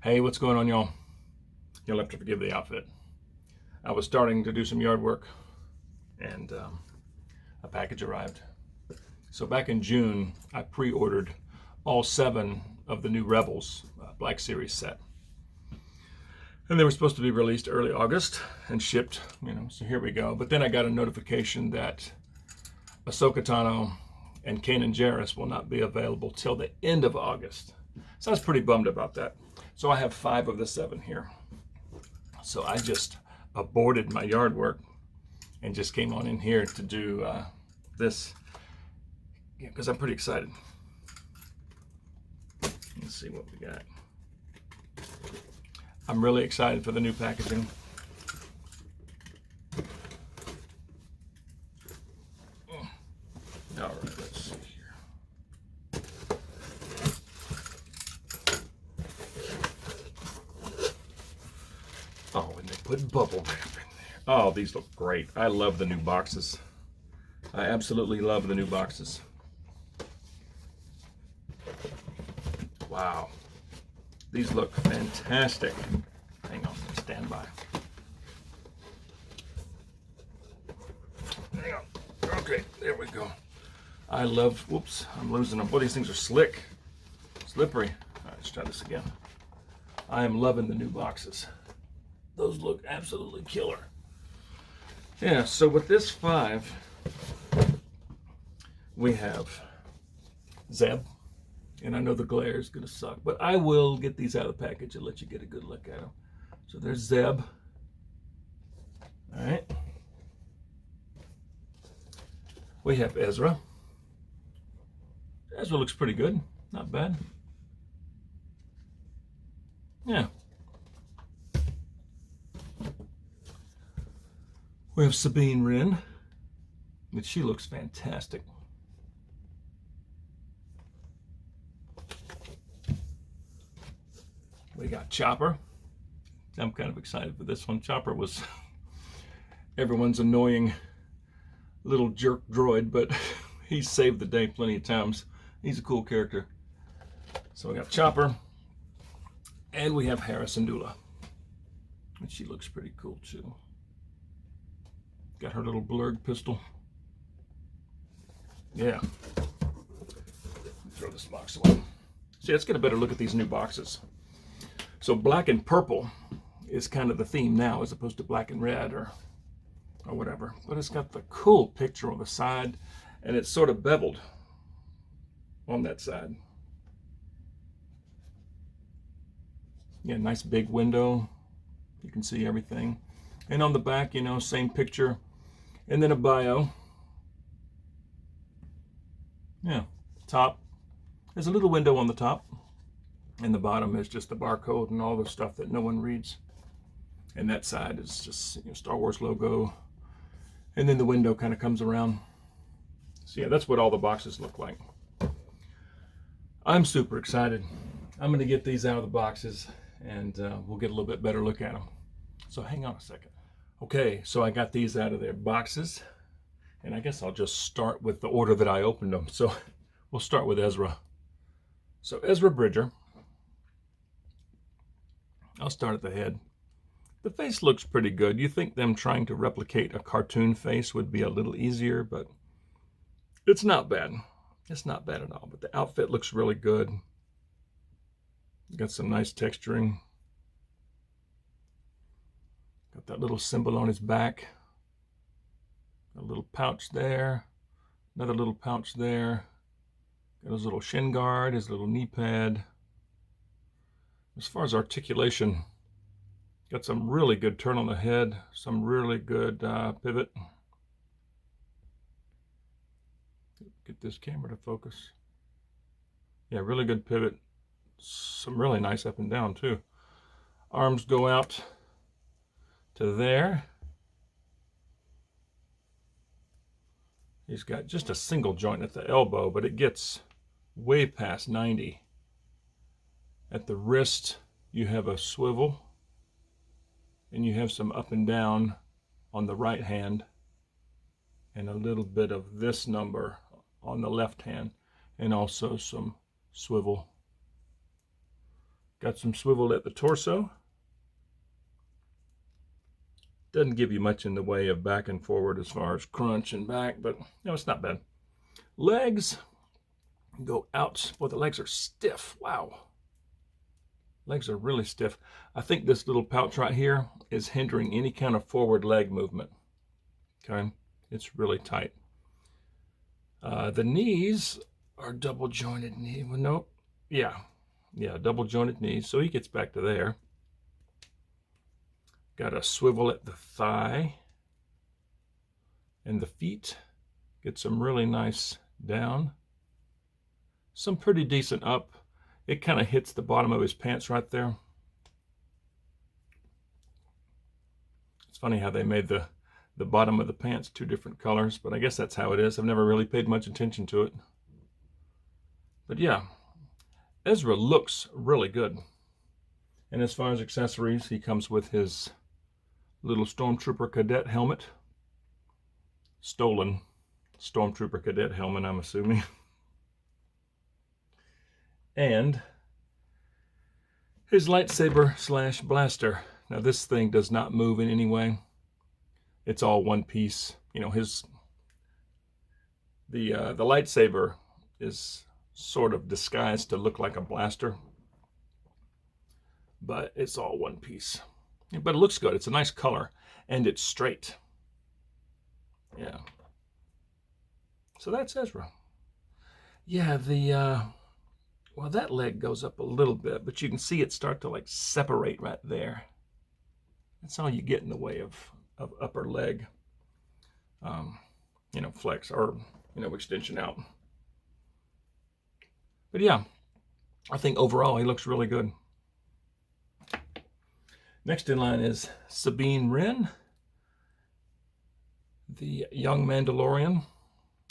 Hey, what's going on, y'all? You'll have to forgive the outfit. I was starting to do some yard work, and a package arrived. So back in June, I pre-ordered all 7 of the new Rebels Black Series set. And they were supposed to be released early August and shipped, so here we go. But then I got a notification that Ahsoka Tano and Kanan Jarrus will not be available till the end of August. So I was pretty bummed about that. So I have 5 of the 7 here. So I just aborted my yard work and just came on in here to do this because I'm pretty excited. Let's see what we got. I'm really excited for the new packaging. All right, let's see here. Oh, and they put bubble wrap in there. Oh, these look great. I love the new boxes. I absolutely love the new boxes. Wow. These look fantastic. Hang on, stand by. Hang on. Okay, there we go. I love, whoops, I'm losing them. Boy, these things are slick, slippery. All right, let's try this again. I am loving the new boxes. Those look absolutely killer. Yeah, so with this 5, we have Zeb. And I know the glare is going to suck, but I will get these out of the package and let you get a good look at them. So there's Zeb. All right. We have Ezra. Ezra looks pretty good. Not bad. Yeah. We have Sabine Wren, but she looks fantastic. We got Chopper. I'm kind of excited for this one. Chopper was everyone's annoying little jerk droid, but he saved the day plenty of times. He's a cool character. So we got Chopper, and we have Hera and Zeb, and she looks pretty cool too. Got her little blurred pistol. Yeah. Throw this box away. See, let's get a better look at these new boxes. So black and purple is kind of the theme now, as opposed to black and red or whatever. But it's got the cool picture on the side, and it's sort of beveled on that side. Yeah, nice big window. You can see everything. And on the back, same picture. And then a bio. Yeah, top. There's a little window on the top. And the bottom is just the barcode and all the stuff that no one reads. And that side is just Star Wars logo. And then the window kind of comes around. So yeah, that's what all the boxes look like. I'm super excited. I'm going to get these out of the boxes and we'll get a little bit better look at them. So hang on a second. Okay, so I got these out of their boxes. And I guess I'll just start with the order that I opened them. So we'll start with Ezra. So Ezra Bridger. I'll start at the head. The face looks pretty good. You think them trying to replicate a cartoon face would be a little easier, but it's not bad. It's not bad at all, but the outfit looks really good. Got some nice texturing. Got that little symbol on his back. A little pouch there. Another little pouch there. Got his little shin guard, his little knee pad. As far as articulation, got some really good turn on the head, some really good pivot. Get this camera to focus. Yeah, really good pivot. Some really nice up and down too. Arms go out to there. He's got just a single joint at the elbow, but it gets way past 90. At the wrist, you have a swivel, and you have some up and down on the right hand, and a little bit of this number on the left hand, and also some swivel Got some swivel at the torso. Doesn't give you much in the way of back and forward as far as crunch and back, but it's not bad. Legs go out. Boy, the legs are stiff. Wow. Legs are really stiff. I think this little pouch right here is hindering any kind of forward leg movement. Okay, it's really tight. The knees are double jointed knee. Well, nope. Yeah, double jointed knees. So he gets back to there. Got a swivel at the thigh and the feet. Get some really nice down. Some pretty decent up. It kind of hits the bottom of his pants right there. It's funny how they made the bottom of the pants 2 different colors, but I guess that's how it is. I've never really paid much attention to it. But yeah, Ezra looks really good. And as far as accessories, he comes with his little Stormtrooper cadet helmet. Stolen Stormtrooper cadet helmet, I'm assuming. And his lightsaber / blaster. Now this thing does not move in any way. It's all one piece. You know, the lightsaber is sort of disguised to look like a blaster, but it's all one piece. But it looks good. It's a nice color, and it's straight. Yeah. So that's Ezra. Yeah, well, that leg goes up a little bit, but you can see it start to like separate right there. That's all you get in the way of upper leg, flex or, extension out. But yeah, I think overall he looks really good. Next in line is Sabine Wren, the young Mandalorian.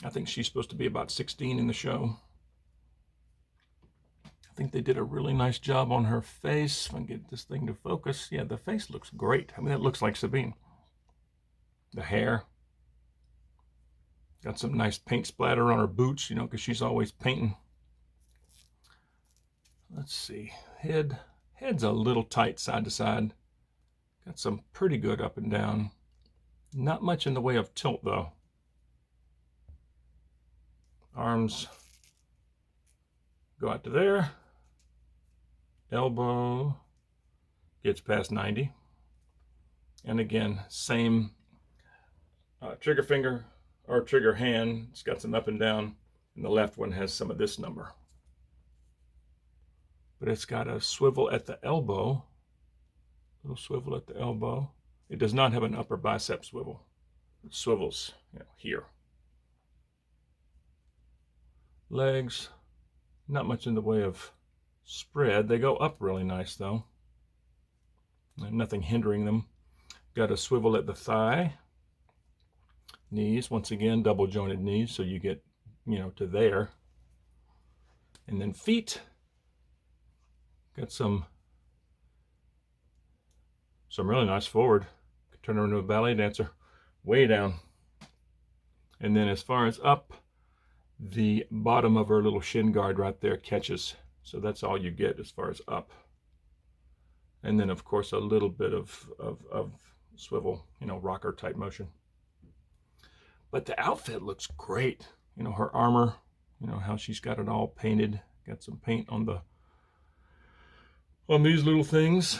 I think she's supposed to be about 16 in the show. I think they did a really nice job on her face. If I can get this thing to focus. Yeah, the face looks great. I mean, it looks like Sabine. The hair. Got some nice paint splatter on her boots, because she's always painting. Let's see. Head's a little tight side to side. Got some pretty good up and down. Not much in the way of tilt, though. Arms go out to there. Elbow gets past 90. And again, same trigger finger or trigger hand. It's got some up and down. And the left one has some of this number. But it's got a swivel at the elbow. Little swivel at the elbow. It does not have an upper bicep swivel. It swivels here. Legs, not much in the way of spread. They go up really nice though. Nothing hindering them. Got a swivel at the thigh. Knees, once again, double jointed knees, so you get, to there. And then feet. Got some really nice forward. Could turn her into a ballet dancer. Way down. And then as far as up, the bottom of her little shin guard right there catches. So that's all you get as far as up. And then, of course, a little bit of swivel, rocker type motion. But the outfit looks great. Her armor, how she's got it all painted. Got some paint on these little things.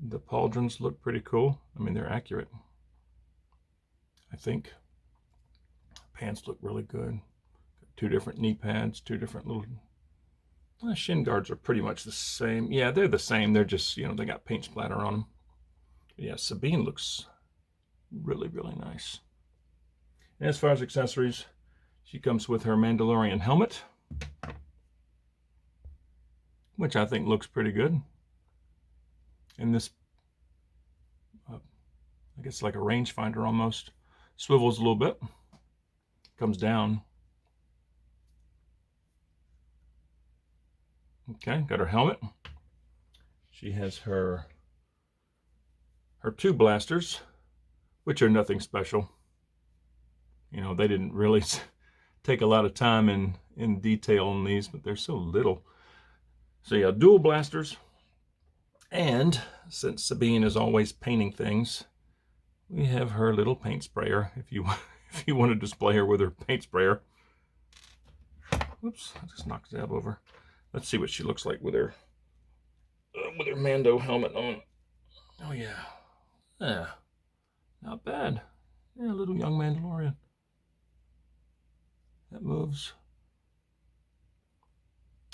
The pauldrons look pretty cool. I mean, they're accurate, I think. Pants look really good. 2 different knee pads, 2 different little... shin guards are pretty much the same. Yeah, they're the same. They're just, they got paint splatter on them. But yeah, Sabine looks really, really nice. And as far as accessories, she comes with her Mandalorian helmet, which I think looks pretty good. And this, I guess like a rangefinder almost, swivels a little bit, comes down. Okay, got her helmet. She has her 2 blasters, which are nothing special. They didn't really take a lot of time in in detail on these, but they're so little. So yeah, dual blasters. And since Sabine is always painting things, we have her little paint sprayer. If you want to display her with her paint sprayer. Oops, I just knocked Zeb over. Let's see what she looks like with her Mando helmet on. Oh yeah, yeah, not bad. Yeah, little young Mandalorian. That moves.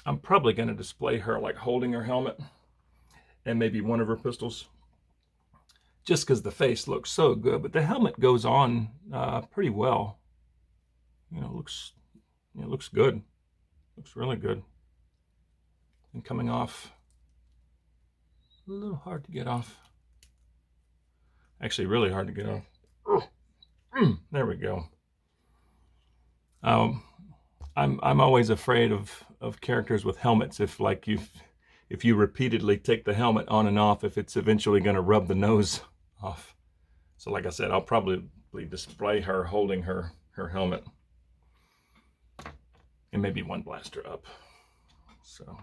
I'm probably going to display her like holding her helmet and maybe one of her pistols, just because the face looks so good. But the helmet goes on pretty well. You know, looks good. Looks really good. And coming off, a little hard to get off. Actually, really hard to get off. There we go. I'm always afraid of characters with helmets. If you repeatedly take the helmet on and off, if it's eventually going to rub the nose off. So like I said, I'll probably display her holding her helmet. And maybe one blaster up. So,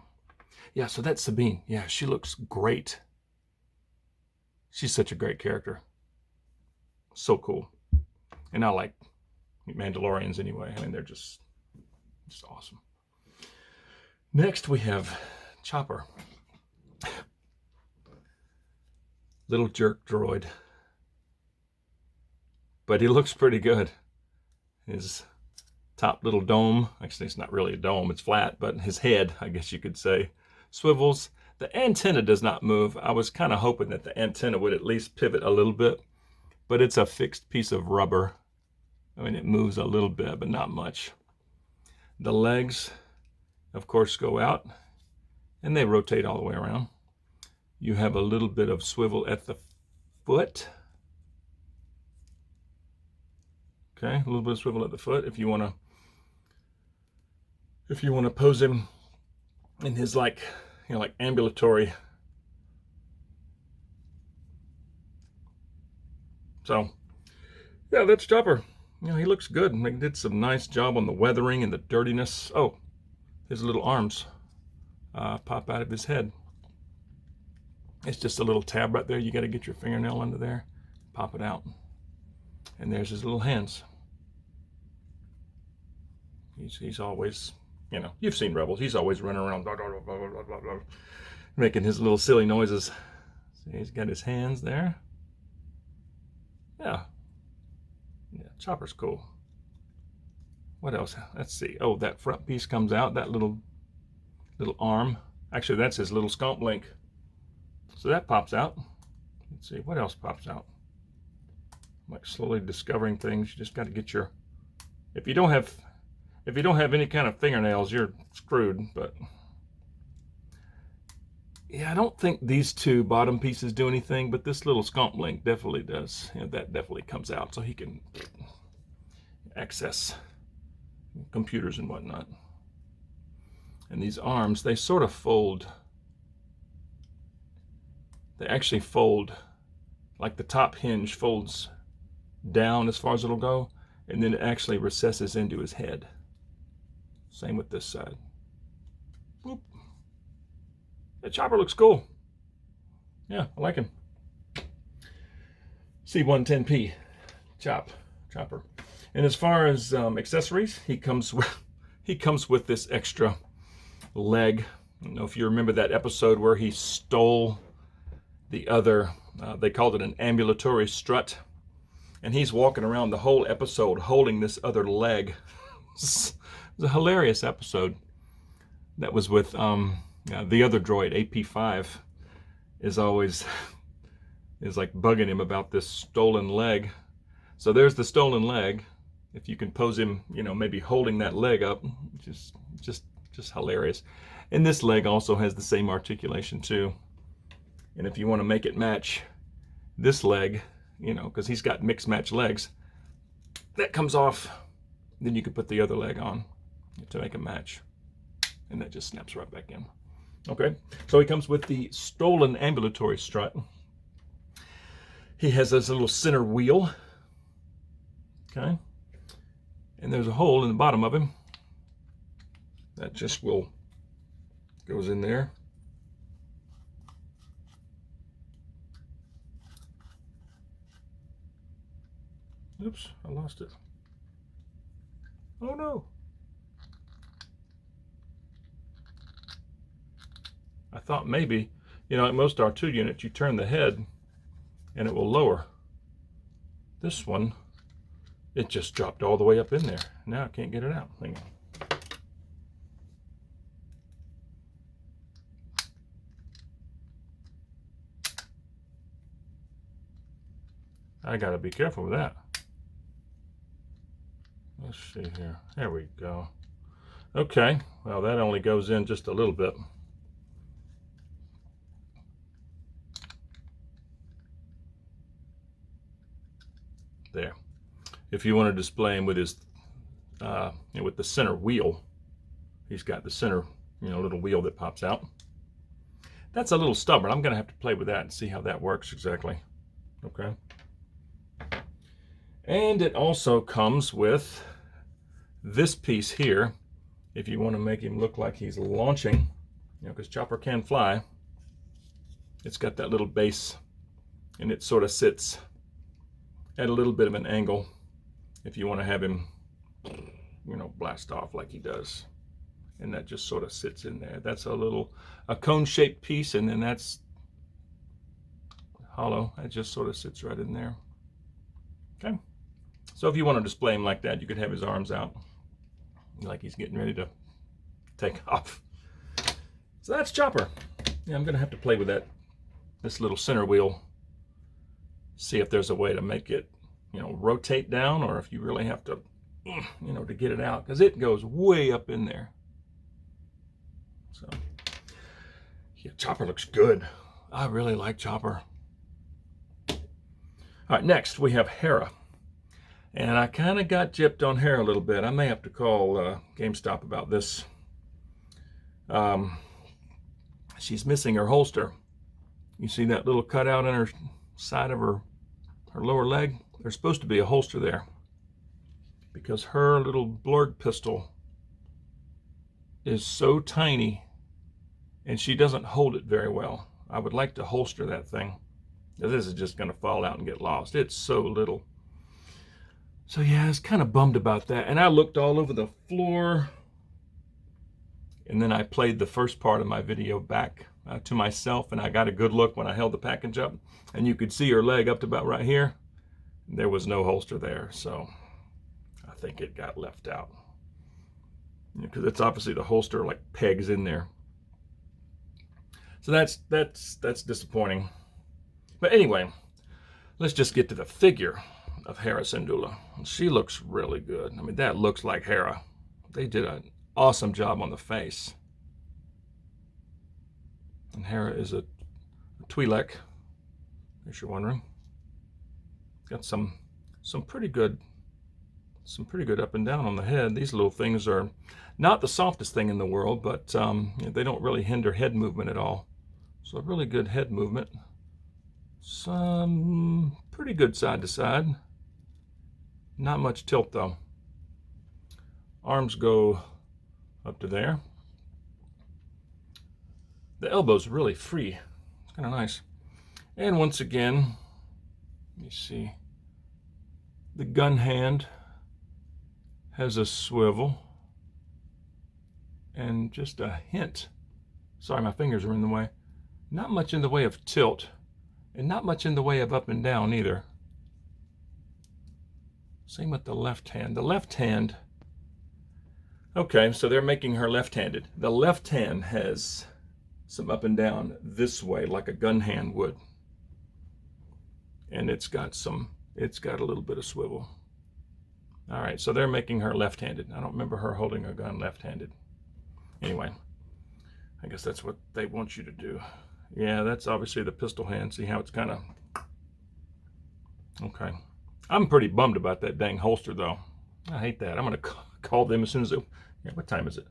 yeah, so that's Sabine. Yeah, she looks great. She's such a great character. So cool. And I like Mandalorians anyway. I mean, they're just awesome. Next, we have Chopper. Little jerk droid. But he looks pretty good. His top little dome, actually it's not really a dome, it's flat, but his head, I guess you could say, swivels. The antenna does not move. I was kind of hoping that the antenna would at least pivot a little bit, but it's a fixed piece of rubber. I mean, it moves a little bit, but not much. The legs, of course, go out, and they rotate all the way around. You have a little bit of swivel at the foot. Okay, a little bit of swivel at the foot. If you want to pose him in his like ambulatory. So, yeah, that's Chopper. You know, he looks good. They did some nice job on the weathering and the dirtiness. Oh, his little arms pop out of his head. It's just a little tab right there. You got to get your fingernail under there, pop it out. And there's his little hands. He's always, you know, you've seen Rebels. He's always running around, blah, blah, blah, blah, blah, blah, making his little silly noises. See, he's got his hands there. Yeah. Yeah, Chopper's cool. What else? Let's see. Oh, that front piece comes out, that little arm. Actually, that's his little scomp link. So that pops out. Let's see, what else pops out? I'm like slowly discovering things. You just got to get your, if you don't have any kind of fingernails, you're screwed. But yeah, I don't think these two bottom pieces do anything, but this little scomp link definitely does. You know, that definitely comes out so he can access computers and whatnot. And these arms, they sort of fold. They actually fold, like the top hinge folds down as far as it'll go, and then it actually recesses into his head. Same with this side. Boop. That Chopper looks cool. Yeah, I like him. C-110P, Chopper. And as far as accessories, he comes with this extra leg. I don't know if you remember that episode where he stole the other, they called it an ambulatory strut. And he's walking around the whole episode holding this other leg. It was a hilarious episode. That was with the other droid, AP5, is like bugging him about this stolen leg. So there's the stolen leg. If you can pose him, you know, maybe holding that leg up, just hilarious. And this leg also has the same articulation too. And if you want to make it match this leg, you know, because he's got mixed match legs, that comes off. Then you can put the other leg on to make a match. And that just snaps right back in. Okay, so he comes with the stolen ambulatory strut. He has this little center wheel. Okay. And there's a hole in the bottom of him. That just goes in there. Oops, I lost it. Oh no. I thought maybe, like most R2 units, you turn the head and it will lower. This one, it just dropped all the way up in there. Now I can't get it out. Hang on. I gotta be careful with that. Let's see here. There we go. Okay, well that only goes in just a little bit. There. If you want to display him with his, with the center wheel, he's got the center, little wheel that pops out. That's a little stubborn. I'm gonna have to play with that and see how that works exactly. Okay. And it also comes with this piece here, if you want to make him look like he's launching, because Chopper can fly. It's got that little base, and it sort of sits at a little bit of an angle if you want to have him, blast off like he does. And that just sort of sits in there. That's a cone-shaped piece, and then that's hollow. It just sort of sits right in there. Okay. So if you want to display him like that, you could have his arms out like he's getting ready to take off. So that's Chopper. Yeah, I'm going to have to play with this little center wheel, see if there's a way to make it, rotate down, or if you really have to, to get it out, because it goes way up in there. So, yeah, Chopper looks good. I really like Chopper. All right, next we have Hera. And I kind of got gypped on Hera a little bit. I may have to call GameStop about this. She's missing her holster. You see that little cutout on her side of her lower leg? There's supposed to be a holster there, because her little blurg pistol is so tiny and she doesn't hold it very well. I would like to holster that thing. This is just going to fall out and get lost. It's so little. So yeah, I was kind of bummed about that. And I looked all over the floor. And then I played the first part of my video back to myself, and I got a good look when I held the package up. And you could see her leg up to about right here. There was no holster there, so I think it got left out. Because it's obviously the holster like pegs in there. So that's disappointing. But anyway, let's just get to the figure of Hera Syndulla. She looks really good. I mean, that looks like Hera. They did an awesome job on the face. And Hera is a Twi'lek, if you're wondering. Got some pretty good up and down on the head. These little things are not the softest thing in the world, but they don't really hinder head movement at all. So a really good head movement. Some pretty good side to side. Not much tilt though. Arms go up to there. The elbow's really free. It's kind of nice. And once again, let me see. The gun hand has a swivel and just a hint. Sorry, my fingers are in the way. Not much in the way of tilt, and not much in the way of up and down either. Same with the left hand. The left hand, okay, so they're making her left-handed. The left hand has some up and down this way, like a gun hand would. And it's got a little bit of swivel. All right, so they're making her left-handed. I don't remember her holding a gun left-handed. Anyway, I guess that's what they want you to do. Yeah, that's obviously the pistol hand. See how it's kind of... Okay. I'm pretty bummed about that dang holster, though. I hate that. I'm going to call them as soon as they... Yeah, what time is it?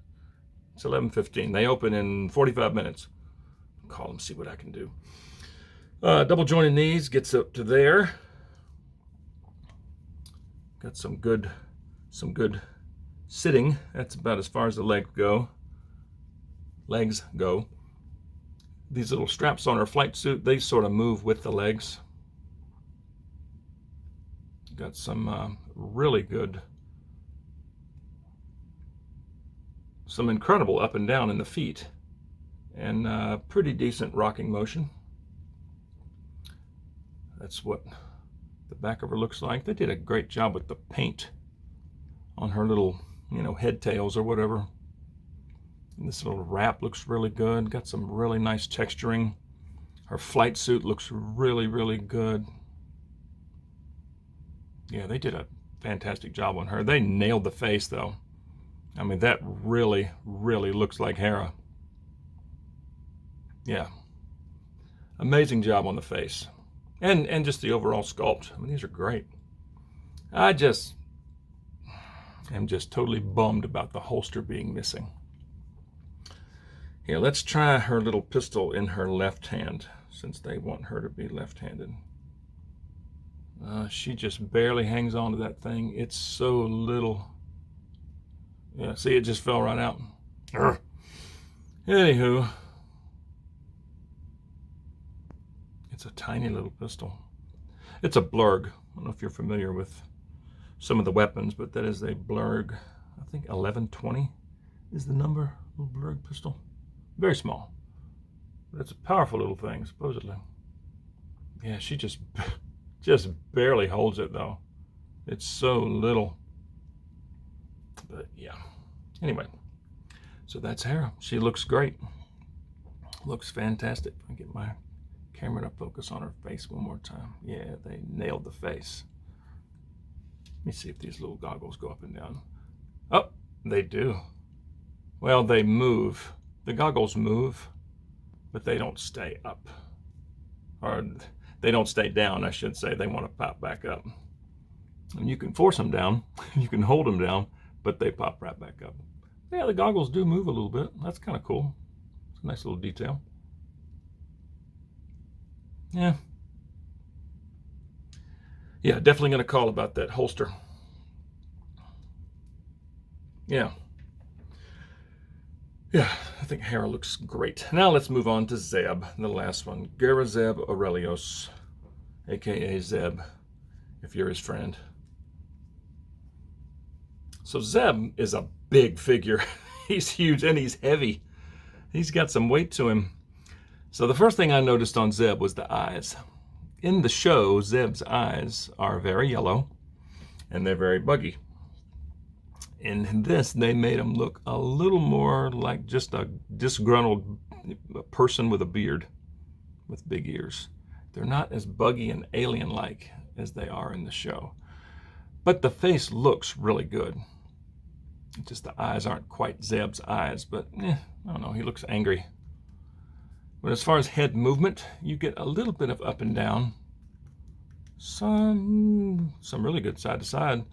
It's 11:15. They open in 45 minutes. Call them, see what I can do. Double jointed knees gets up to there. Got some good Sitting, that's about as far as the legs go. These little straps on her flight suit, they sort of move with the legs. Got some really good, some incredible up and down in the feet, and pretty decent rocking motion. That's what the back of her looks like. They did a great job with the paint on her little, head tails or whatever. And this little wrap looks really good. Got some really nice texturing. Her flight suit looks really, really good. Yeah, they did a fantastic job on her. They nailed the face, though. I mean, that really, really looks like Hera. Yeah. Amazing job on the face. And just the overall sculpt. I mean, these are great. I am just totally bummed about the holster being missing. Here, let's try her little pistol in her left hand, since they want her to be left-handed. She just barely hangs on to that thing. It's so little. Yeah, see, it just fell right out. Anywho, it's a tiny little pistol. It's a blurg. I don't know if you're familiar with some of the weapons, but that is a blurg. I think 1120 is the number. Little blurg pistol. Very small, but it's a powerful little thing, supposedly. Yeah, she just barely holds it, though. It's so little. But yeah. Anyway, so that's Hera. She looks great. Looks fantastic. I'll get my camera to focus on her face one more time. Yeah, they nailed the face. Let me see if these little goggles go up and down. Oh, they do. Well, they move. The goggles move, but they don't stay up. Or they don't stay down, I should say. They want to pop back up. And you can force them down. You can hold them down, but they pop right back up. Yeah, the goggles do move a little bit. That's kind of cool. It's a nice little detail. Yeah. Yeah, definitely going to call about that holster. Yeah. Yeah, I think Hera looks great. Now let's move on to Zeb, the last one. Zeb Aurelios, a.k.a. Zeb, if you're his friend. So Zeb is a big figure. He's huge and he's heavy. He's got some weight to him. So the first thing I noticed on Zeb was the eyes. In the show, Zeb's eyes are very yellow and they're very buggy. In this, they made him look a little more like just a disgruntled person with a beard, with big ears. They're not as buggy and alien-like as they are in the show. But the face looks really good. Just the eyes aren't quite Zeb's eyes, but I don't know, he looks angry. But as far as head movement, you get a little bit of up and down, some really good side to side,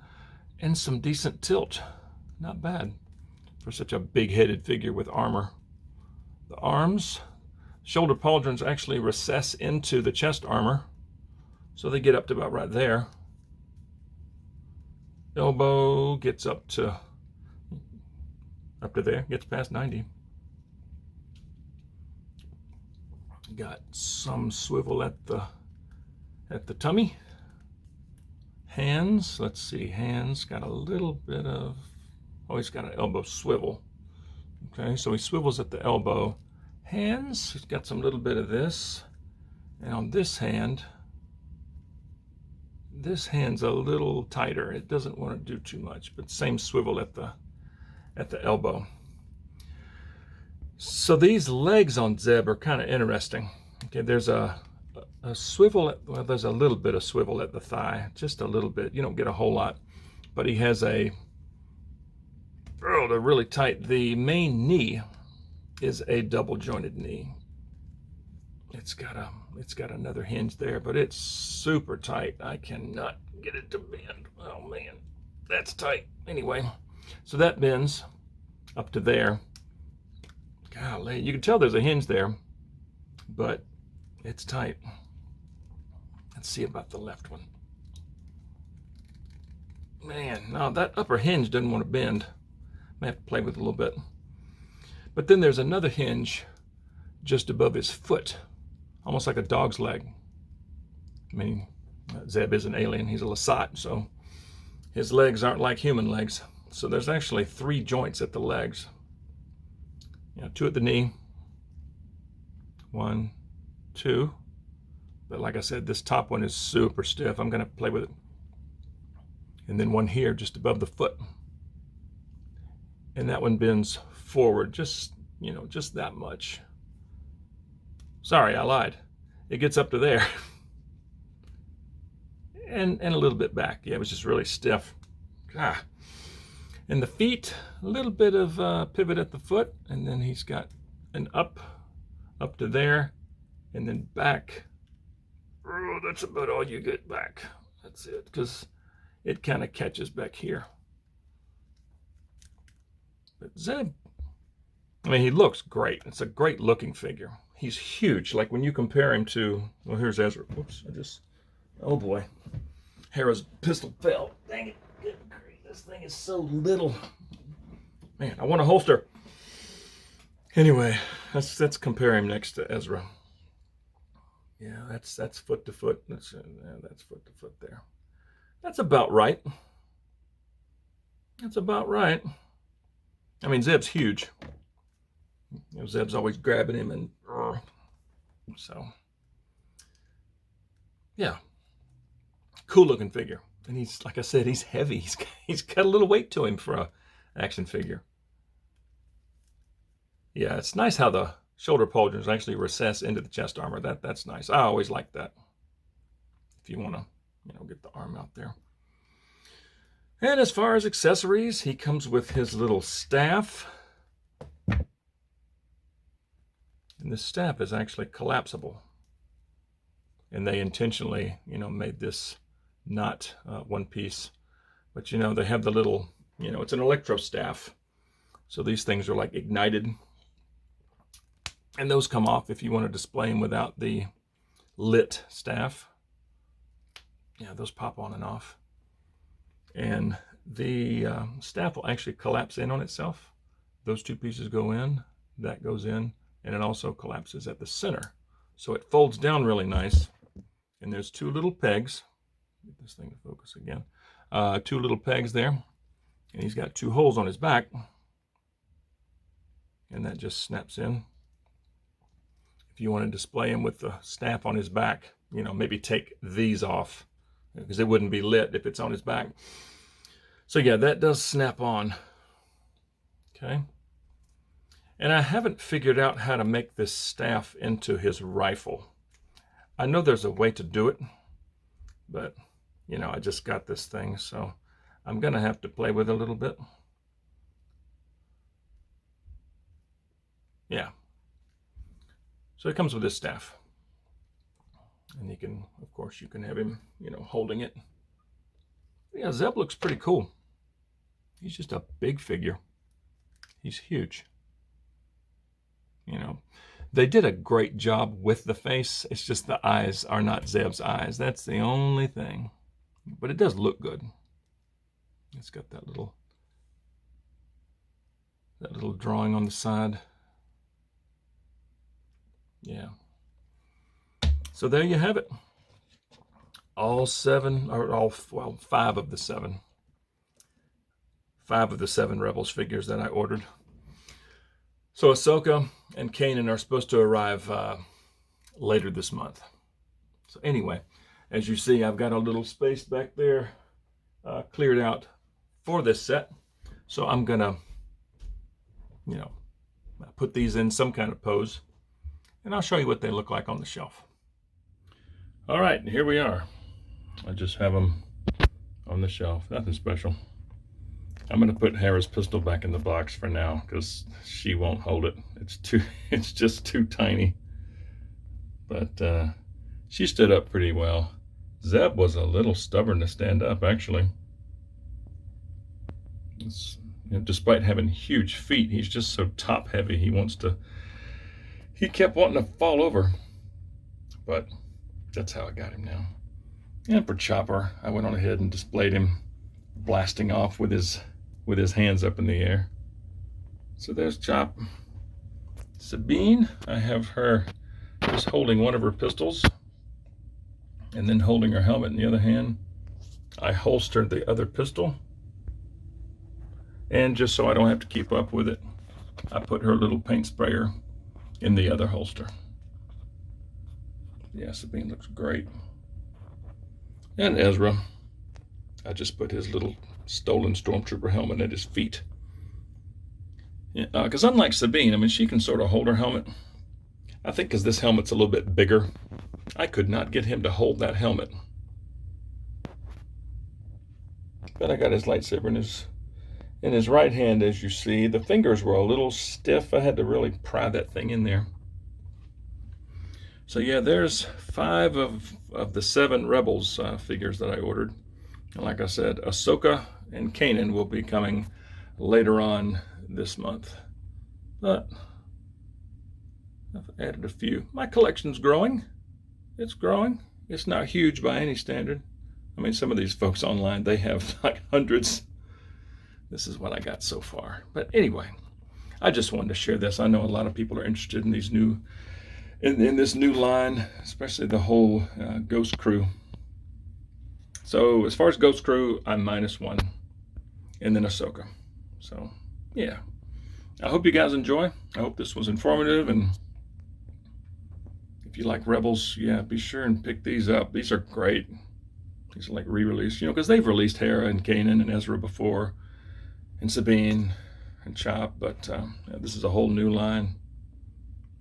and some decent tilt. Not bad for such a big-headed figure with armor. The arms, shoulder pauldrons actually recess into the chest armor, so they get up to about right there. Elbow gets up to there, gets past 90. Got some swivel at the tummy. Hands, let's see, hands got a little bit of, he's got an elbow swivel. Okay, so he swivels at the elbow. Hands, he's got some little bit of this. And on this hand's a little tighter. It doesn't want to do too much, but same swivel at the elbow. So these legs on Zeb are kind of interesting. Okay, there's a swivel, there's a little bit of swivel at the thigh, just a little bit. You don't get a whole lot, but he has they're really tight. The main knee is a double jointed knee. It's got another hinge there, but it's super tight. I cannot get it to bend. Oh man, that's tight. Anyway, so that bends up to there. Golly, you can tell there's a hinge there, but it's tight. Let's see about the left one. Man, no, that upper hinge doesn't want to bend. May have to play with it a little bit. But then there's another hinge just above his foot, almost like a dog's leg. I mean, Zeb is an alien. He's a Lasat, so his legs aren't like human legs. So there's actually 3 joints at the legs. 2 at the knee. 1, 2. But like I said, this top one is super stiff. I'm going to play with it. And then one here just above the foot. And that one bends forward just, just that much. Sorry, I lied. It gets up to there. and a little bit back. Yeah, it was just really stiff. And the feet, a little bit of pivot at the foot, and then he's got an up to there, and then back. Oh, that's about all you get back. That's it, because it kind of catches back here. But Zeb, I mean, he looks great. It's a great looking figure. He's huge. Like when you compare him to, well, here's Ezra. Whoops, oh boy. Hera's pistol fell. Dang it. Good grief. This thing is so little. Man, I want a holster. Anyway, let's compare him next to Ezra. Yeah, that's foot to foot. That's foot to foot there. That's about right. That's about right. I mean, Zeb's huge. Zeb's always grabbing him, and so yeah, cool looking figure. And he's, like I said, he's heavy. He's got a little weight to him for a action figure. Yeah, it's nice how the shoulder pauldrons actually recess into the chest armor. That's nice. I always like that. If you want to, get the arm out there. And as far as accessories, he comes with his little staff. And this staff is actually collapsible. And they intentionally, made this not one piece. But, they have the little, it's an electro staff. So these things are like ignited. And those come off if you want to display them without the lit staff. Yeah, those pop on and off. And the staff will actually collapse in on itself. Those 2 pieces go in, that goes in, and it also collapses at the center. So it folds down really nice. And there's 2 little pegs. Get this thing to focus again. 2 little pegs there. And he's got 2 holes on his back. And that just snaps in. If you want to display him with the staff on his back, maybe take these off, because it wouldn't be lit if it's on his back. So yeah, that does snap on. Okay. And I haven't figured out how to make this staff into his rifle. I know there's a way to do it, but I just got this thing, so I'm gonna have to play with it a little bit. Yeah. So it comes with this staff. And of course, you can have him, holding it. Yeah, Zeb looks pretty cool. He's just a big figure. He's huge. They did a great job with the face. It's just the eyes are not Zeb's eyes. That's the only thing. But it does look good. It's got that little drawing on the side. Yeah. So there you have it. All 7, or 5 of the 7. 5 of the 7 Rebels figures that I ordered. So Ahsoka and Kanan are supposed to arrive later this month. So anyway, as you see, I've got a little space back there cleared out for this set. So I'm gonna, put these in some kind of pose, and I'll show you what they look like on the shelf. All right, here we are. I just have them on the shelf. Nothing special. I'm gonna put Hera's pistol back in the box for now because she won't hold it. It's just too tiny. But she stood up pretty well. Zeb was a little stubborn to stand up, actually. Despite having huge feet, he's just so top heavy. He kept wanting to fall over. But that's how I got him now. And for Chopper, I went on ahead and displayed him blasting off with his hands up in the air. So there's Chop. Sabine, I have her just holding one of her pistols and then holding her helmet in the other hand. I holstered the other pistol, and just so I don't have to keep up with it, I put her little paint sprayer in the other holster. Yeah, Sabine looks great. And Ezra, I just put his little stolen stormtrooper helmet at his feet. Because unlike Sabine, I mean, she can sort of hold her helmet. I think because this helmet's a little bit bigger, I could not get him to hold that helmet. But I got his lightsaber in his right hand, as you see. The fingers were a little stiff. I had to really pry that thing in there. So yeah, there's 5 of the 7 Rebels figures that I ordered. And like I said, Ahsoka and Kanan will be coming later on this month. But I've added a few. My collection's growing. It's growing. It's not huge by any standard. I mean, some of these folks online, they have like hundreds. This is what I got so far. But anyway, I just wanted to share this. I know a lot of people are interested in these new, in this new line, especially the whole Ghost Crew. So as far as Ghost Crew, I'm -1, and then Ahsoka. So yeah, I hope you guys enjoy. I hope this was informative, and if you like Rebels, yeah, be sure and pick these up. These are great. These are like re-released, because they've released Hera and Kanan and Ezra before, and Sabine and Chop, but this is a whole new line.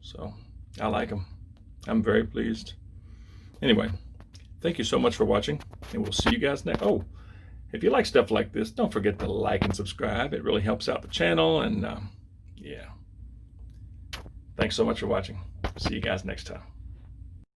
So I like them. I'm very pleased. Anyway, thank you so much for watching, and we'll see you guys next. Oh, if you like stuff like this, don't forget to like and subscribe. It really helps out the channel, and yeah. Thanks so much for watching. See you guys next time.